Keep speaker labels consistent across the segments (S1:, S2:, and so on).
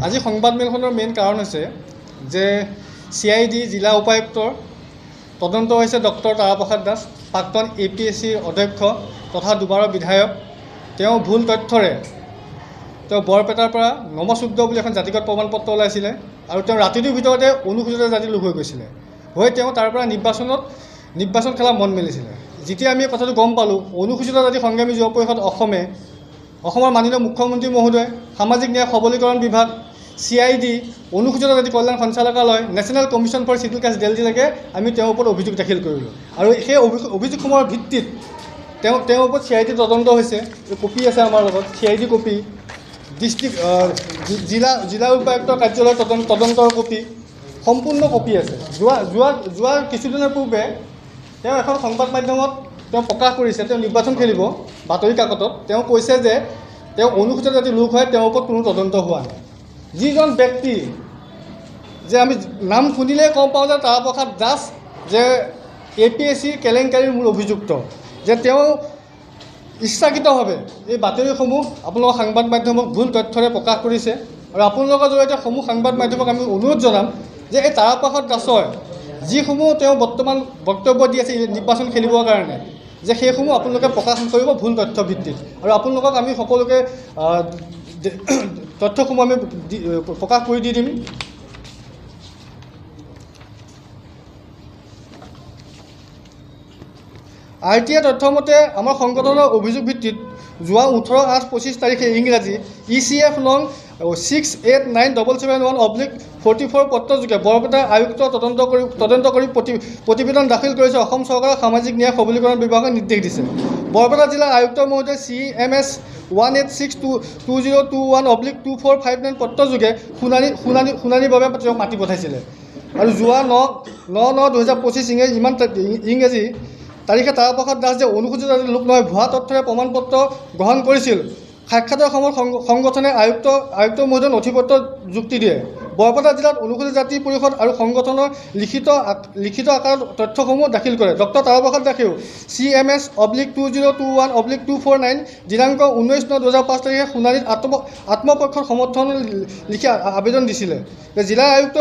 S1: আজি সংবাদমেলখনৰ মেইন কাৰণ হৈছে যে CID জিলা উপায়ুক্তৰ তদন্ত হৈছে ডক্টৰ তাৰাপ্ৰসাদ দাস, প্ৰাক্তন APSC অধ্যক্ষ তথা দুবাৰৰ বিধায়ক। তেওঁ ভুল তথ্যৰে তেওঁ বৰপেটাৰ পৰা নমচুদ্ৰ বুলি এখন জাতিগত প্ৰমাণপত্ৰ ওলাইছিলে আৰু তেওঁ ৰাতিটোৰ ভিতৰতে অনুসূচিত জাতি লোক হৈ গৈছিলে। তেওঁ তাৰ পৰা নিৰ্বাচন খেলা মন মেলিছিলে। যেতিয়া আমি কথাটো গম পালোঁ, অনুসূচিত জাতি সংগ্ৰামী যুৱ পৰিষদ অসমৰ মাননীয় মুখ্যমন্ত্ৰী মহোদয়, সামাজিক ন্যায় সবলীকৰণ বিভাগ, CID, অনুসূচিত জাতি কল্যাণ সঞ্চালকালয়, national commission for schedule caste দেলজিলৈকে আমি তেওঁৰ ওপৰত অভিযোগ দাখিল কৰিলোঁ আৰু সেই অভিযোগসমূহৰ ভিত্তিত তেওঁৰ ওপৰত CID তদন্ত হৈছে। কপি আছে আমাৰ লগত, CID কপি, জিলা উপায়ুক্তৰ কাৰ্যালয়ৰ তদন্তৰ কপি, সম্পূৰ্ণ কপি আছে। যোৱা কিছুদিনৰ পূৰ্বে তেওঁ এখন সংবাদ মাধ্যমত তেওঁ প্ৰকাশ কৰিছে, তেওঁ নিৰ্বাচন খেলিব বাতৰি কাকতত। তেওঁ কৈছে যে তেওঁ অনুসূচিত জাতিৰ লোক হয়, তেওঁৰ ওপৰত কোনো তদন্ত হোৱা নাই। যিজন ব্যক্তি যে আমি নাম শুনিলেই গম পাওঁ যে তাৰাপ্ৰসাদ দাস যে APSC কেলেংকাৰীৰ মূল অভিযুক্ত, যে তেওঁ ইচ্ছাকৃতভাৱে এই বাতৰিসমূহ আপোনালোকৰ সাংবাদ মাধ্যমক ভুল তথ্যৰে প্ৰকাশ কৰিছে। আৰু আপোনালোকৰ জৰিয়তে সমূহ সাংবাদ মাধ্যমক আমি অনুৰোধ জনাম যে এই তাৰাপ্ৰসাদ দাসৰ যিসমূহ তেওঁ বৰ্তমান বক্তব্য দি আছে নিৰ্বাচন খেলিবৰ কাৰণে, যে সেইসমূহ আপোনালোকে প্ৰকাশ কৰিব ভুল তথ্য ভিত্তিত। আৰু আপোনালোকক আমি সকলোকে তথ্যসমূহ আমি প্ৰকাশ কৰি দি দিম। RTI তথ্যমতে আমাৰ সংগঠনৰ অভিযোগ ভিত্তিত যোৱা 18/8/25 তাৰিখে ইংৰাজী ECF নং 689771/44 পত্ৰযোগে বৰপেটা আয়ুক্ত তদন্ত কৰি প্ৰতিবেদন দাখিল কৰিছে অসম চৰকাৰৰ সামাজিক ন্যায় সবলীকৰণ বিভাগে নিৰ্দেশ দিছে। বৰপেটা জিলা আয়ুক্ত মহোদয় CMS 1862021/2459 পত্ৰযোগে শুনানিৰ বাবে তেওঁক মাতি পঠাইছিলে। আৰু যোৱা 9/9/2025 ইংৰাজী তাৰিখে তাৰাপ্ৰসাদ দাস যে অনুসূচিত জাতিৰ লোক নহয়, ভুৱা তথ্যৰে প্ৰমাণপত্ৰ গ্ৰহণ কৰিছিল। সাক্ষাতৰ সময়ত সংগঠনে আয়ুক্ত মহোদয় নথিপত্ৰ যুক্তি দিয়ে। বৰপেটা জিলাত অনুসূচিত জাতি পৰিষদ আৰু সংগঠনৰ লিখিত আকাৰত তথ্যসমূহ দাখিল কৰে। ডক্টৰ তাৰাপ্ৰসাদ দাসেও CMS/2021/249 দিনাংক 19/9/2005 তাৰিখে শুনানিত আত্মপক্ষৰ সমৰ্থন লিখি আবেদন দিছিলে। জিলা আয়ুক্ত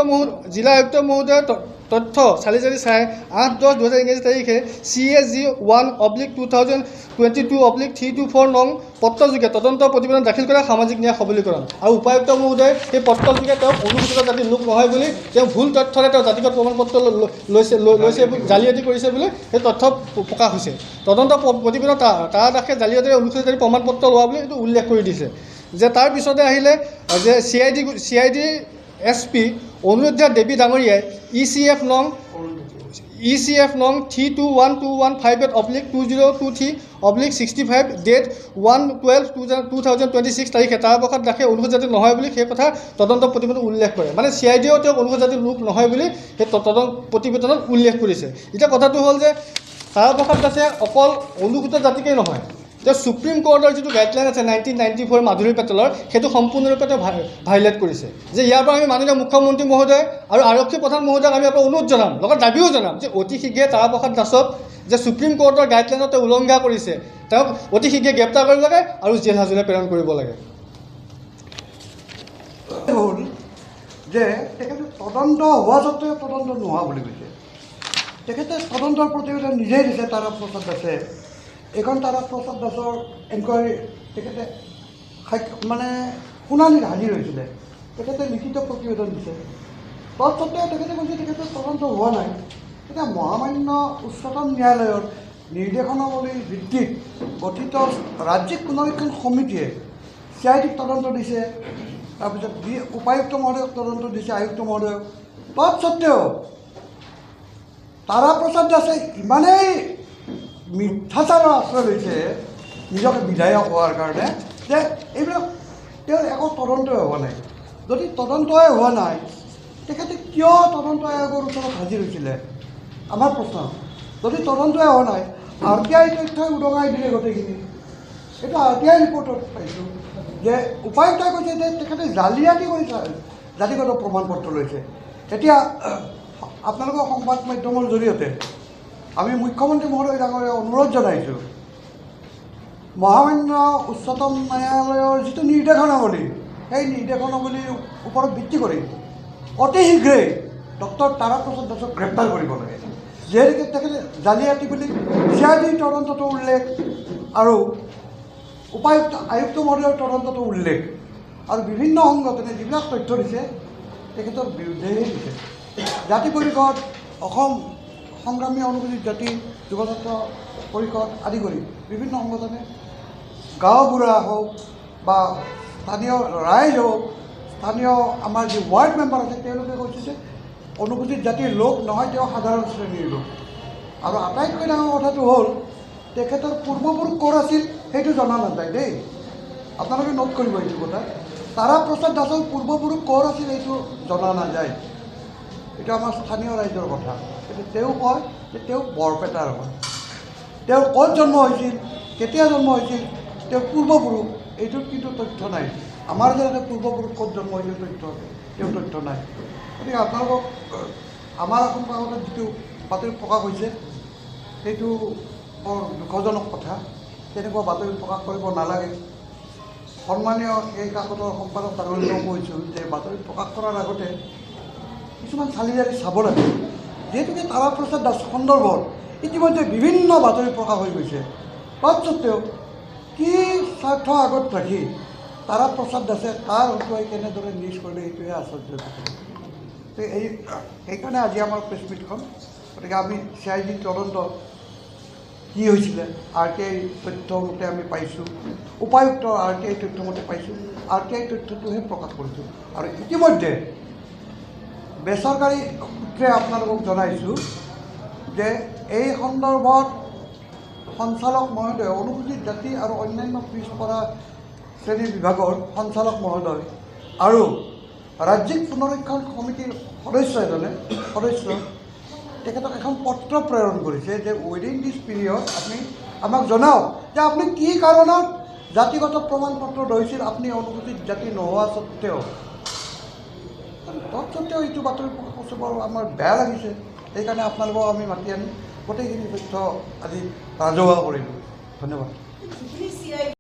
S1: মহোদয়ৰ তথ্য চালি চাই 8/10/2000 ইংৰাজী তাৰিখে CAG 1/2022/324 নং পত্ৰযোগে তদন্ত প্ৰতিবেদন দাখিল কৰে সামাজিক ন্যায় সবলীকৰণ। আৰু উপায়ুক্ত মহোদয় সেই পত্ৰযোগে তেওঁ অনুসূচিত জাতিৰ লোক নহয় বুলি তেওঁ ভুল তথ্যৰে তেওঁ জাতিগত প্ৰমাণপত্ৰ লৈছে জালিয়াতি কৰিছে বুলি সেই তথ্য প্ৰকাশ হৈছে। তদন্ত প্ৰতিবেদন তাৰা দাসে জালিয়াতিৰে অনুসূচিত জাতিৰ প্ৰমাণপত্ৰ লোৱা বুলি এইটো উল্লেখ কৰি দিছে। যে তাৰ পিছতে আহিলে যে CID SP অনুৰোধা দেৱী ডাঙৰীয়াই ECF নং 3212158/2023/65 ডেট 1/12/2026 তাৰিখে তাৰাপ্ৰসাদ দাসে অনুসূচিত জাতি নহয় বুলি সেই কথা তদন্ত প্ৰতিবেদনত উল্লেখ কৰে। মানে CIDও তেওঁক অনুসূচিত জাতিৰ লোক নহয় বুলি সেই তদন্ত প্ৰতিবেদনত উল্লেখ কৰিছে। এতিয়া কথাটো হ'ল যে তাৰাপ্ৰসাদ দাসে অকল অনুসূচিত জাতিকেই নহয়, তেওঁ সুপ্ৰিম কোৰ্টৰ যিটো গাইডলাইন আছে 1994 মাধুৰী পেটেলৰ, সেইটো সম্পূৰ্ণৰূপে তেওঁ ভাইলেট কৰিছে। যে ইয়াৰ পৰা আমি মাননীয় মুখ্যমন্ত্ৰী মহোদয় আৰু আৰক্ষী প্ৰধান মহোদয়ক আমি আপোনাক অনুৰোধ জনাম, লগত দাবীও জনাম যে অতি শীঘ্ৰে তাৰাপ্ৰসাদ দাসক যে সুপ্ৰিম কোৰ্টৰ গাইডলাইনত তেওঁ উলংঘা কৰিছে, তেওঁক অতি শীঘ্ৰে গ্ৰেপ্তাৰ কৰিব লাগে আৰু জেল হাজোলৈ প্ৰেৰণ কৰিব লাগে।
S2: হ'ল যে তেখেতে তদন্ত হোৱা স্বত্বেও তদন্ত নোহোৱা বুলি কৈছে। তেখেতে তদন্তৰ প্ৰতিবেদন নিজেই দিছে তাৰাপ্ৰসাদ দাসে। এইখন তাৰাপ্ৰসাদ দাসৰ এনকুৱাৰী তেখেতে শুনানিত হাজিৰ হৈছিলে। তেখেতে লিখিত প্ৰতিবেদন দিছে। তৎসত্ত্বেও তেখেতে কৈছে তেখেতৰ তদন্ত হোৱা নাই। এতিয়া মহামান্য উচ্চতম ন্যায়ালয়ৰ নিৰ্দেশনাৱলীৰ ভিত্তিত গঠিত ৰাজ্যিক পুনৰীক্ষণ সমিতিয়ে CID তদন্ত দিছে, তাৰপিছত উপায়ুক্ত মহোদয়ক তদন্ত দিছে, আয়ুক্ত মহোদয়ক। তৎসত্ত্বেও তাৰাপ্ৰসাদ দাসে ইমানেই মিথ্যাচাৰৰ আশ্ৰয় লৈছে নিজকে বিধায়ক হোৱাৰ কাৰণে যে এইবিলাক তেওঁৰ একো তদন্তই হোৱা নাই। যদি তদন্তই হোৱা নাই, তেখেতে কিয় তদন্ত আয়োগৰ ওচৰত হাজিৰ হৈছিলে? আমাৰ প্ৰশ্ন। যদি তদন্তই হোৱা নাই, RTI তথ্যই উদঙাই দিলে গোটেইখিনি। এইটো RTI ৰিপৰ্টত পাইছোঁ যে উপায়ুক্তই কৈছে যে তেখেতে জালিয়াতি কৰি জাতিগত প্ৰমাণপত্ৰ লৈছে। এতিয়া আপোনালোকৰ সংবাদ মাধ্যমৰ জৰিয়তে আমি মুখ্যমন্ত্ৰী মহোদয় ডাঙৰীয়াক অনুৰোধ জনাইছোঁ, মহামান্য উচ্চতম ন্যায়ালয়ৰ যিটো নিৰ্দেশনাৱলী সেই নিৰ্দেশনাৱলীৰ ওপৰত ভিত্তি কৰি অতি শীঘ্ৰেই ডক্টৰ তাৰাপ্ৰসাদ দাসক গ্ৰেপ্তাৰ কৰিব লাগে। যিহেতুকে তেখেতে জালিয়াতি বুলি CID তদন্ততো উল্লেখ আৰু আয়ুক্ত মহোদয়ৰ তদন্ততো উল্লেখ আৰু বিভিন্ন সংগঠনে যিবিলাক তথ্য দিছে তেখেতৰ বিৰুদ্ধেহে দিছে। জাতি পৰিষদ, অসম সংগ্ৰামী অনুসূচিত জাতি যুৱ ছাত্ৰ পৰিষদ আদি কৰি বিভিন্ন সংগঠনে গাঁওবুঢ়া হওক বা স্থানীয় ৰাইজ হওক, স্থানীয় আমাৰ যি ৱাৰ্ড মেম্বাৰ আছে তেওঁলোকে কৈছে যে অনুসূচিত জাতিৰ লোক নহয়, তেওঁ সাধাৰণ শ্ৰেণীৰ লোক। আৰু আটাইতকৈ ডাঙৰ কথাটো হ'ল তেখেতৰ পূৰ্বপুৰুষ ক'ৰ আছিল সেইটো জনা নাযায় দেই। আপোনালোকে নোট কৰিব এইটো কথা। তাৰাপ্ৰসাদ দাসৰ পূৰ্বপুৰুষ ক'ৰ আছিল এইটো জনা নাযায়। এইটো আমাৰ স্থানীয় ৰাইজৰ কথা। কিন্তু তেওঁ কয় যে তেওঁ বৰপেটাৰ হয়। তেওঁৰ ক'ত জন্ম হৈছিল, কেতিয়া জন্ম হৈছিল, তেওঁৰ পূৰ্বপুৰুষ এইটোত কিন্তু তথ্য নাই। আমাৰ যেনেকৈ পূৰ্বপুৰুষ ক'ত জন্ম হৈছিল তেওঁ তথ্য নাই। গতিকে আপোনালোকক আমাৰ অসম কাকতত যিটো বাতৰি প্ৰকাশ হৈছে সেইটো বৰ দুখজনক কথা। তেনেকুৱা বাতৰি প্ৰকাশ কৰিব নালাগে। সন্মানীয় এই কাকতৰ সম্পাদক ডাঙৰীয়াও কৈছোঁ যে বাতৰি প্ৰকাশ কৰাৰ আগতে কিছুমান চালি জাৰি চাব লাগে। যিহেতুকে তাৰাপ্ৰসাদ দাস সন্দৰ্ভত ইতিমধ্যে বিভিন্ন বাতৰি প্ৰকাশ হৈ গৈছে, তৎসত্বেও কি স্বাৰ্থ আগত ৰাখি তাৰাপ্ৰসাদ দাসে তাৰ হতুৱাই কেনেদৰে নিউজ কৰিলে সেইটোহে আশ্চৰ্য কথা। সেইকাৰণে আজি আমাৰ প্ৰেছ মিটখন। গতিকে আমি CID তদন্ত কি হৈছিলে RTI তথ্যমতে আমি পাইছোঁ, উপায়ুক্ত RTI তথ্যমতে পাইছোঁ, RTI তথ্যটোহে প্ৰকাশ কৰিছোঁ। আৰু ইতিমধ্যে বেচৰকাৰী সূত্ৰে আপোনালোকক জনাইছোঁ যে এই সন্দৰ্ভত সঞ্চালক মহোদয়, অনুসূচিত জাতি আৰু অন্যান্য পিছপৰা শ্ৰেণী বিভাগৰ সঞ্চালক মহোদয় আৰু ৰাজ্যিক পুনৰীক্ষণ সমিতিৰ সদস্য তেখেতক এখন পত্ৰ প্ৰেৰণ কৰিছে যে উইদিন দিছ পিৰিয়ড আপুনি আমাক জনাওক যে আপুনি কি কাৰণত জাতিগত প্ৰমাণ পত্ৰ লৈছিল, আপুনি অনুসূচিত জাতি নোহোৱা স্বত্তেও। তৎসত্ত্বেও এইটো বাতৰি প্ৰকাশ হৈছে, বাৰু আমাৰ বেয়া লাগিছে। সেইকাৰণে আপোনালোকক আমি মাতি আনি গোটেইখিনি তথ্য আজি ৰাজহুৱা কৰিলোঁ। ধন্যবাদ।